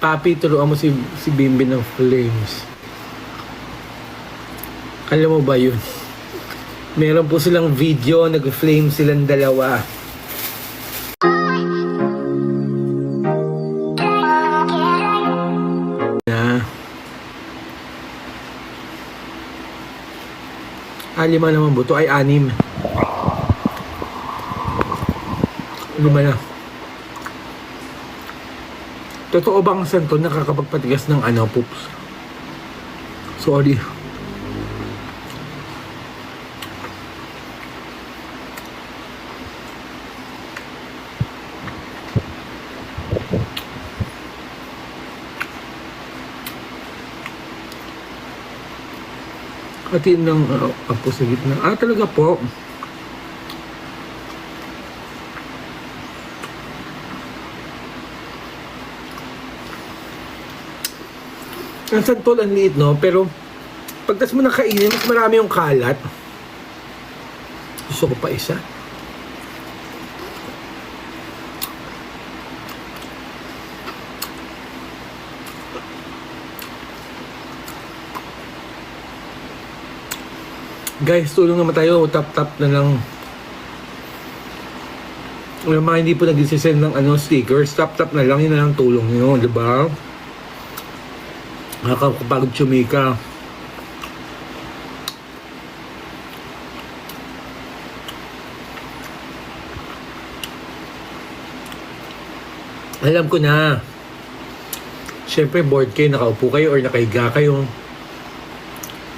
Papi, turuan mo si Bimbi ng flames. Alam mo ba yun? Meron po silang video, nag-flame silang dalawa. Lima naman buto ay 6. 5 na. Totoo bang santo nakakapagpatigas ng poops? Sorry. Hatiin ng apo sa gitna. Talaga po. Ang santol, ang liit, no? Pero, pagtas mo na kainin, mas marami yung kalat. Gusto ko pa isa. Guys, tulong naman tayo. Tap-tap na lang. Yung mga hindi po nag-send ng stickers, tap-tap na lang. Yun na lang tulong nyo, diba? Nakakapagod chumika. Alam ko na. Siyempre, bored kayo, nakaupo kayo, or nakahiga kayo.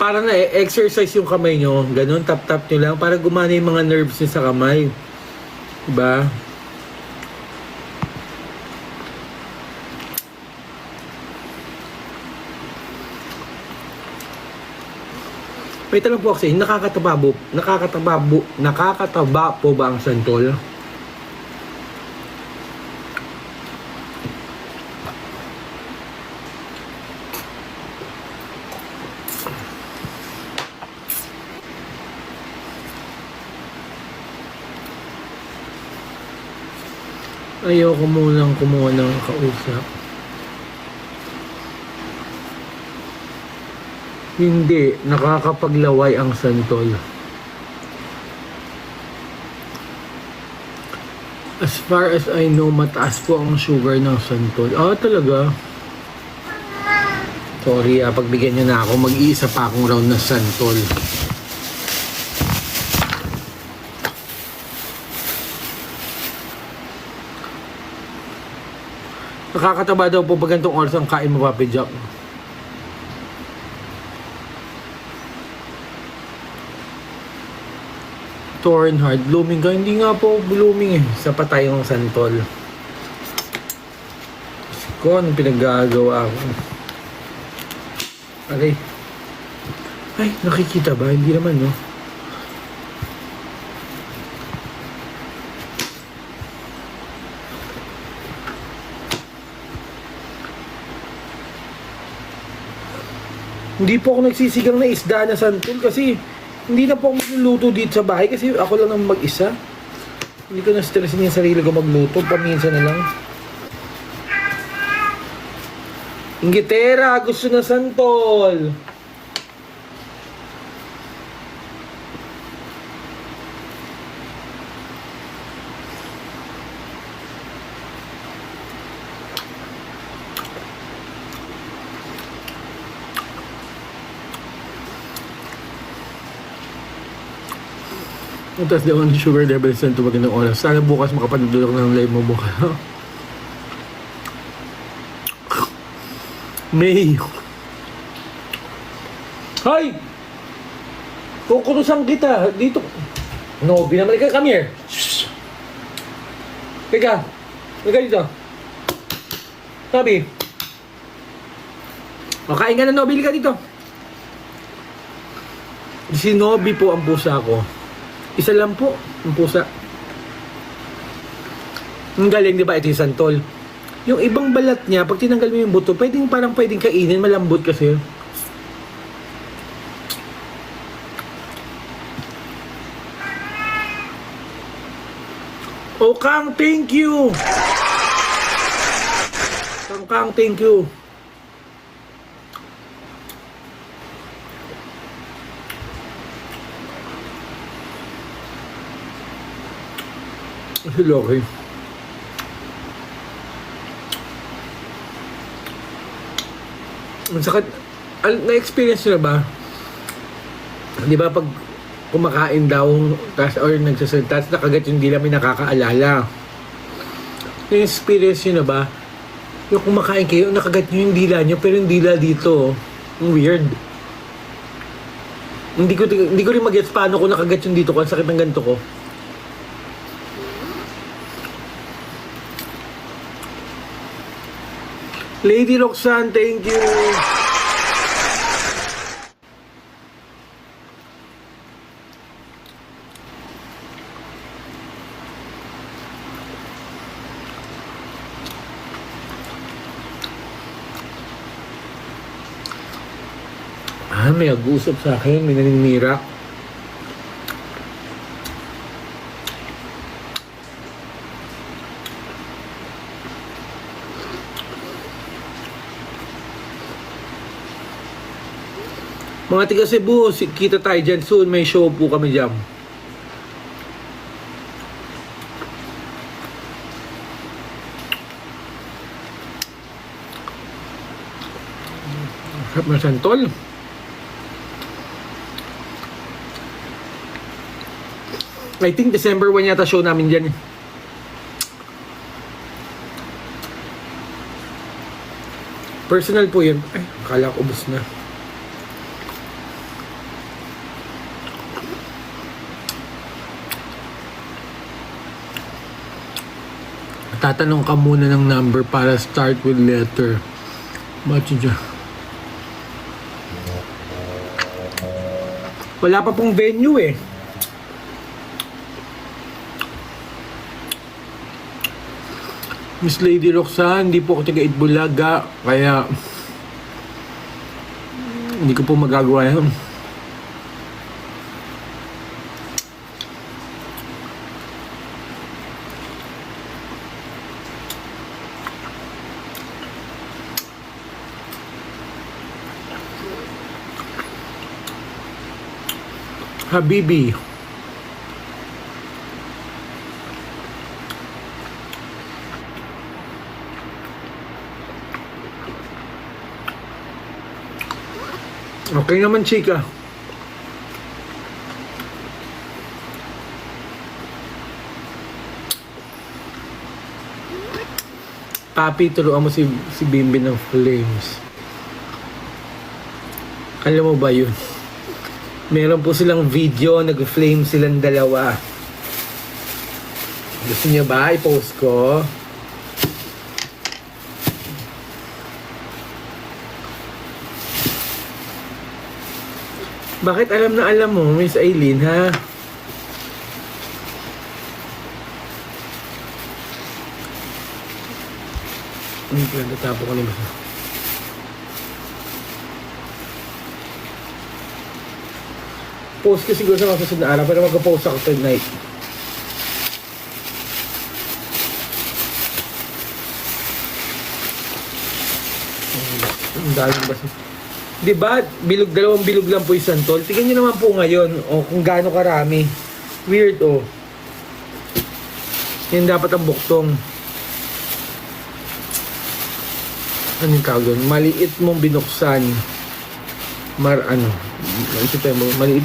Para na exercise yung kamay nyo. Ganun, tap-tap nyo lang. Para gumana yung mga nerves nyo sa kamay. Diba? May tanong po kasi, nakakataba po ba ang santol? Ayoko munang kumuha ng kausap. Hindi, nakakapaglaway ang santol. As far as I know, mataas po ang sugar ng santol. Talaga? Sorry, pagbigyan nyo na ako, mag-iisa pa akong round ng santol. Nakakataba daw po pag ganitong oras ang kain mo, Papi Jack. Torn hard, blooming ka. Hindi nga po blooming sa patay ng santol. Ko, anong pinaggagawa ko? Aray. Ay, nakikita ba? Hindi naman, no? Hindi po ako nagsisigang na isda na santol kasi hindi na po ako magluluto dito sa bahay kasi ako lang naman mag-isa. Hindi ko na-stressin yung sarili ko magluto. Paminsan na lang. Inggitera, gusto na santol. Tapos daw ang sugar level sa tuwag ng oras. Sana bukas makapanudulok ng live mo bukas. May. Hay! Kukutusan kita dito. No, binaman ka, come here. Shhh. Teka. Teka dito. Sabi. Makain ka na, Nobby ka dito. Si Nobby po ang pusa ko. Isa lang po ang pusa. Ang galing, di ba? Ito yung santol. Yung ibang balat niya, pag tinanggal mo yung buto, pwedeng kainin, malambot kasi. O Kang, thank you! Kang, thank you. Okay. Ang sakit. Na-experience nyo na ba? Di ba pag kumakain daw or nagsasalita tapos nakagat yung dila, may nakakaalala. Na-experience nyo na ba? Yung kumakain kayo, nakagat nyo yung dila nyo pero yung dila dito, weird. Hindi ko rin mag-gets paano ko nakagat yung dito ko. Ang sakit ng ganito ko. Lady Roxanne, thank you. May nag-uusap sa akin, may naninira. Mga tiga Cebu, kita tayo dyan soon. May show po kami dyan. Sarap na santol. I think December 1 yata show namin dyan. Personal po yun. Ay, akala ko ubos na. Tatanong ka muna ng number para start with letter. Ba't dyan? Wala pa pong venue eh. Miss Lady Roxanne, hindi po ako taga Itbulaga, kaya hindi ko po magagawa yan. Habibi. Okay naman, chika. Papi, turuan mo si Bimbi ng flames. Alam mo ba yun? Meron po silang video, nag-flame silang dalawa. Gusto niyo ba? I-post ko. Bakit alam na alam mo, Miss Aileen, ha? Hindi ko lang natapo ko naman. Post ko siguro sa mga susunod na araw, pero mag-post ako tonight. Ang daming basta. Diba, dalawang bilog lang po yung santol. Tingnan nyo naman po ngayon, kung gaano karami. Weird, Yan dapat ang buktong. Anong tawag doon? Maliit mong binuksan. Maliit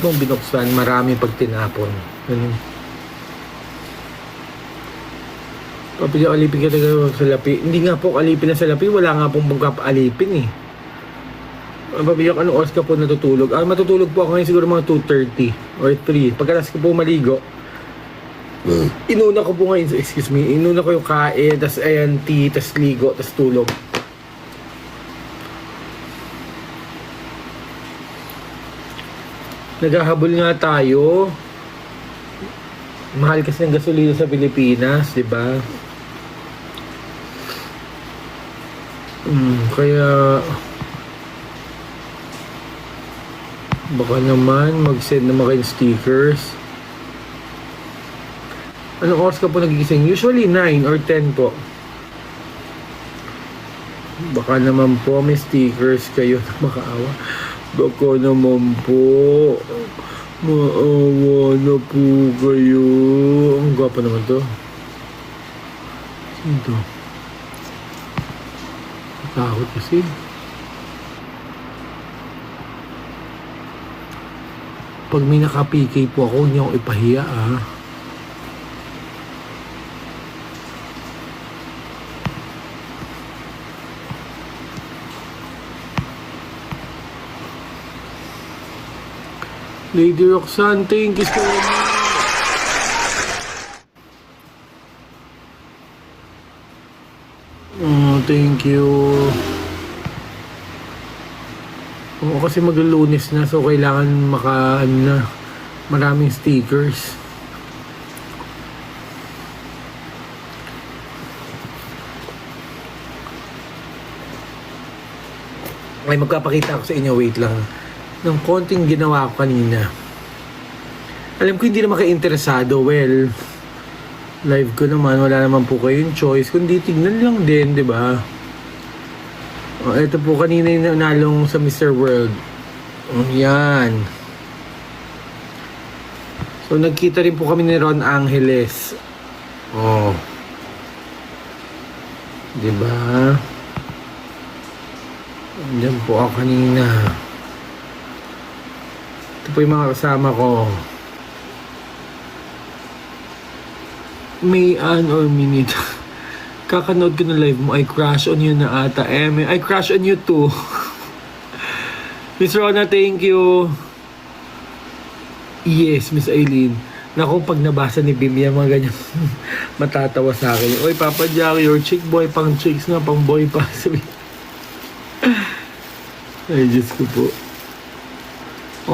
mong binuksan, marami pag tinapon. Ganun. Papilya alipin ka talaga sa lapi. Hindi nga po alipin na sa lapi. Wala nga pong magkapaalipin eh. Pabiyak, anong oras ka po natutulog? Matutulog po ako ngayon siguro mga 2:30 or 3. Pagkalas ko po maligo, inuna ko po ngayon, inuna ko yung kain, tas ayan, tea, tas ligo, tas tulog. Naghahabol nga tayo. Mahal kasi ng gasolina sa Pilipinas, di ba? Kaya baka naman mag-send naman kayo stickers. Anong oras ka po nagigising? Usually 9 or 10 po. Baka naman po may stickers kayo na makaawa. Baka naman po. Maawa na po kayo. Ang gwapo naman to. Sino to? Takot kasi. Pag may naka-PK po ako, hindi ako ipahiya Lady Roxanne, thank you so much. Thank you. Oo, kasi mag-Lunes na, so kailangan maraming stickers. Ay, magpapakita ako sa inyo, wait lang, ng konting ginawa ko kanina. Alam ko hindi naman kayo interesado. Well, live ko naman, wala naman po kayong choice kundi tignan lang din, di ba? Ito po kanina yung nalong sa Mr. World. Yan. So nagkita rin po kami ni Ron Angeles. Di ba? Diyan po ako kanina. Ito po yung mga kasama ko. May or minute. Kakanood ko na live mo. I crush on you na ata. I crush on you too. Miss Rona, thank you. Yes, Miss Aileen. Naku, pag nabasa ni Bim yan, mga ganyan, matatawa sa akin. Oy, Papa Jack, your chick boy, pang chicks na, pang boy pa. Sabi. Ay, Diyos ko po.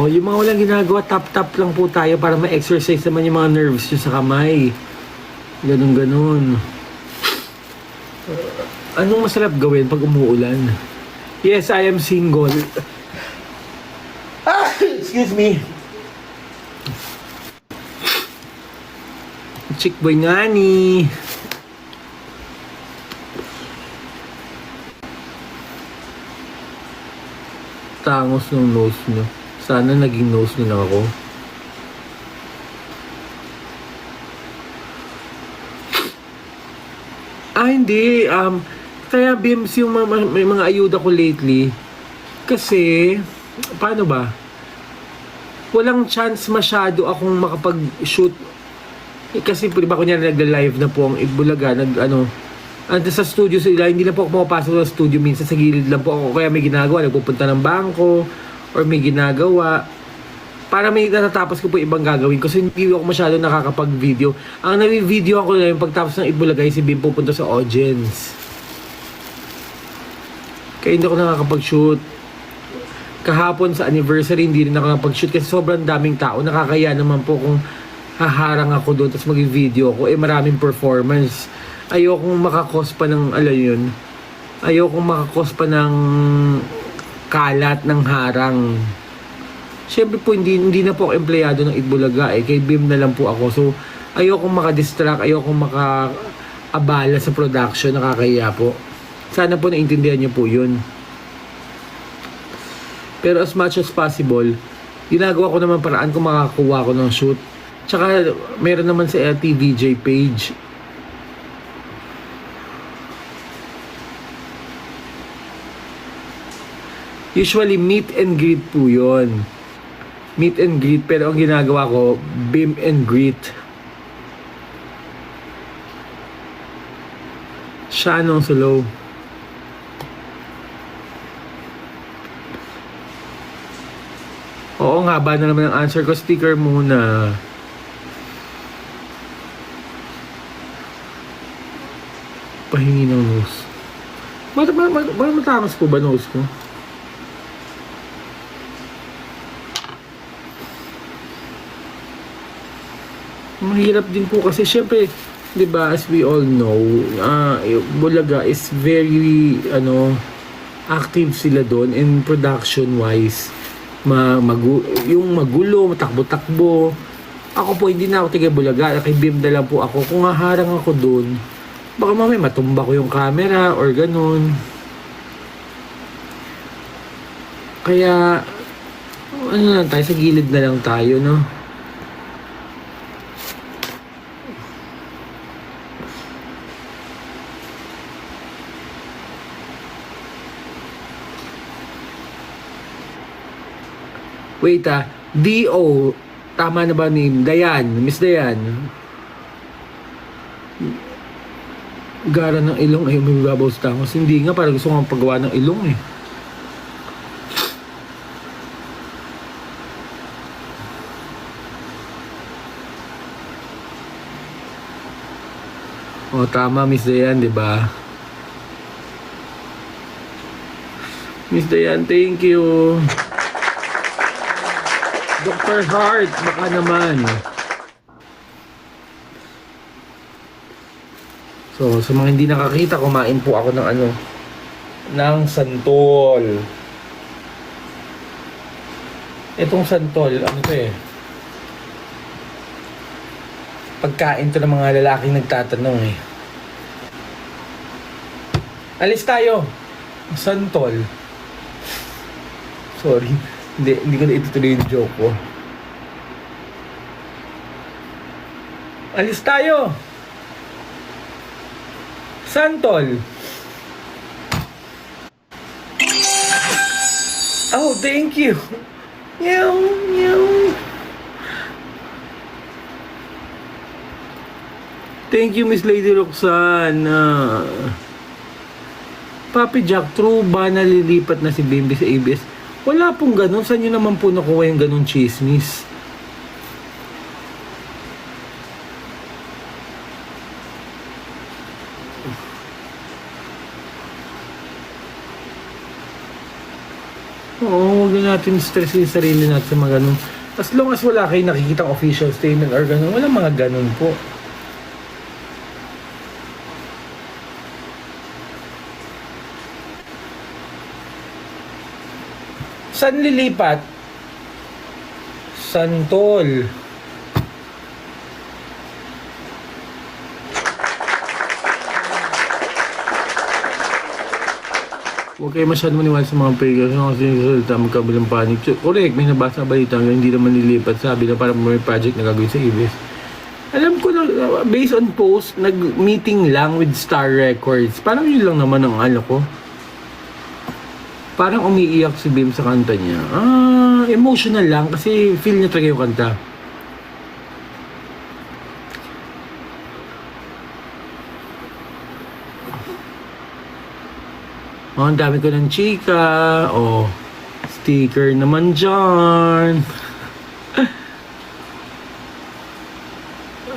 Yung mga walang ginagawa, tap-tap lang po tayo para ma-exercise naman yung mga nerves nyo sa kamay. Ganun. Anong masarap gawin pag umuulan? Yes, I am single. Excuse me. Chick boy nga ni. Tangos ng nose nyo. Sana naging nose nyo lang ako. Hindi. Kaya BMC yung may mga ayuda ko lately. Kasi, paano ba? Walang chance masyado akong makapag-shoot. Kasi di ba kunyari nagla-live na po ang Itbulaga, sa studio sila, hindi na po ako pumapasok sa studio, minsan sa gilid lang po ako, kaya may ginagawa, nagpupunta ng bangko, or may ginagawa, para may natatapos ko po ibang gagawin, kasi hindi ako masyado nakakapag-video. Ang nag-video ako na yung pagtapos ng Itbulaga, si Bim pupunta sa audience. Kaya hindi ako nakakapag-shoot. Kahapon sa anniversary, hindi rin nakakapag-shoot kasi sobrang daming tao, nakakaya naman po kung haharang ako doon tapos mag-video ako, maraming performance. Ayokong makakos pa ng, yun, ayokong makakos pa ng kalat ng harang. Siyempre po, hindi na po ako empleyado ng Itbulaga kay Bim na lang po ako. So, ayokong makadistract, ayokong makaabala sa production, nakakaya po. Sana po naintindihan niyo po yun. Pero as much as possible, ginagawa ko naman paraan kung makakuha ko ng shoot. Tsaka, meron naman sa LTVJ page. Usually, meet and greet po yun. Meet and greet. Pero ang ginagawa ko, Bim and greet. Siya nung slow. Oo nga, ba na naman ang answer ko. Sticker muna. Pahingi ng nose. Matamas po ba nose ko? Mahirap din po kasi syempre, 'di ba, as we all know, Bulaga is very active sila doon in production wise. Yung magulo, matakbo-takbo. Ako po hindi na ako tiga Bulaga, kay Bim na lang po ako. Kung haharang ako doon, baka mamaya matumba ko yung camera or ganun. Kaya, ano lang tayo, sa gilid na lang tayo, no? Wait D.O. Tama na ba name? Dayan, Miss Dayan. Gara ng ilong ay may babaw sa tangos. Hindi nga, parang gusto kong paggawa ng ilong eh. O tama, Miss Dayan, di ba? Miss Dayan, thank you. Dr. Hart, baka naman. So, sa mga hindi nakakita, kumain po ako ng ng santol. Itong santol, ano to eh? Pagkain to ng mga lalaking nagtatanong eh. Alis tayo. Santol. Sorry. Hindi ko na itutuloy yung joke ko. Alis tayo. Santol. Oh, thank you. Meow, meow. Thank you, Miss Lady Roxana. Papi Jack, true ba nalilipat na si Bimbi sa ABS? Wala pong ganun. Saan nyo naman po nakuha yung ganun chismis? Oo, huwag na natin stress yung sarili natin sa mga ganun. As long as wala kayo nakikitang official statement or ganun, walang mga ganun po. Saan lilipat? Santol. Huwag kayo masyado maniwala sa mga pagkas kasi nagsasalita magkabilang panic. So, correct, may nabasa balita hanggang hindi naman nilipat. Sabi na parang may project na gagawin sa ABS. Alam ko na, based on post, nag-meeting lang with Star Records. Parang yun lang naman ang ko. Parang umiiyak si Bim sa kanta niya. Emotional lang kasi feel niya talaga yung kanta. Ang dami ko ng chika. Sticker naman dyan.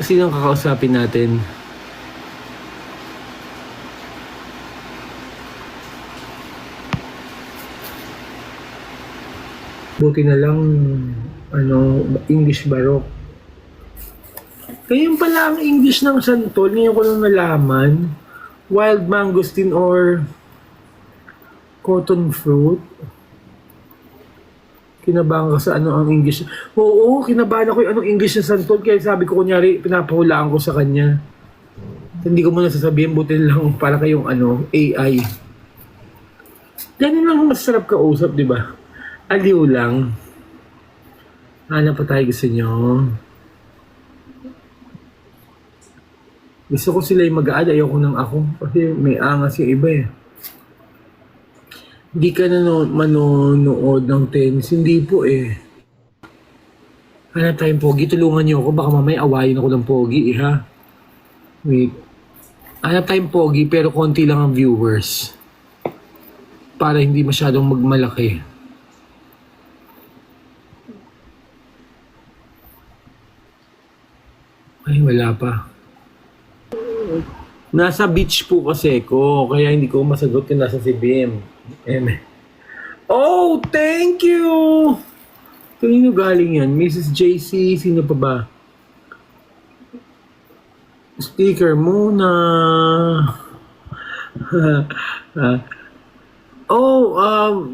Sinong kakausapin natin? Buti na lang, English Baroque. Kaya pala ang English ng santol, ngayon ko lang nalaman. Wild mangosteen or cotton fruit. Kinabahan ka sa ang English. Oo, kinabahan ako yung English ng santol. Kaya sabi ko, kunyari, pinapahulaan ko sa kanya. Hindi ko muna sasabihin, buti lang para kayong AI. Ganun lang masarap kausap, di ba? Aliw lang. Ano pa tayo gusto nyo? Gusto ko sila yung mag-aad. Ayoko nang ako. Kasi may angas yung iba eh. Hindi ka manonood ng tennis. Hindi po eh. Hanap tayong pogi. Tulungan nyo ako. Baka mamaya awayin ako ng pogi ha. Wait. Hanap tayong pogi pero konti lang ang viewers. Para hindi masyadong magmalaki. Ay, wala pa. Nasa beach po kasi ko, kaya hindi ko masagot kung nasa si Bim. Oh, thank you! Kanino galing yan? Mrs. JC, sino pa ba? Sticker muna.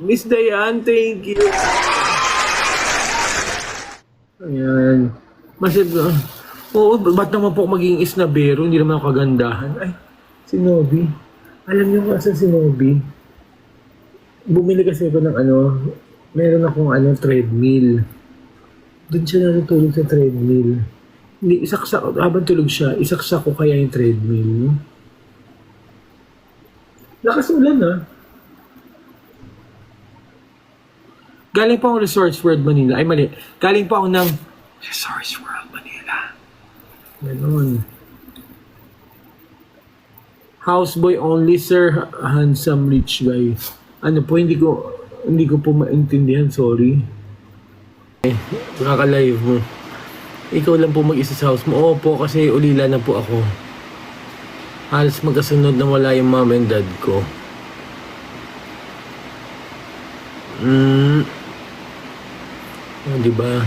Miss Dayan, thank you. Ayan. Oo, ba't naman po maging isnabero? Hindi naman ako kagandahan. Ay, si Nobi. Alam niyo kung asan si Nobi? Bumili kasi ako ng Meron akong treadmill. Doon siya natutulog sa treadmill. Hindi, isaksak, habang tulog siya, isaksak ko kaya yung treadmill. No? Lakas ulan Galing pa akong Resorts World Manila. Ay, mali. Galing pa ako ng Resorts World Manila. Ganon. Houseboy only, sir. Handsome rich guy. Ano po, hindi ko po maintindihan. Sorry. Nakaka-live mo. Ikaw lang po mag-isa sa house mo. Opo, kasi ulila na po ako. Halos magkasunod na wala yung mom and dad ko. Diba?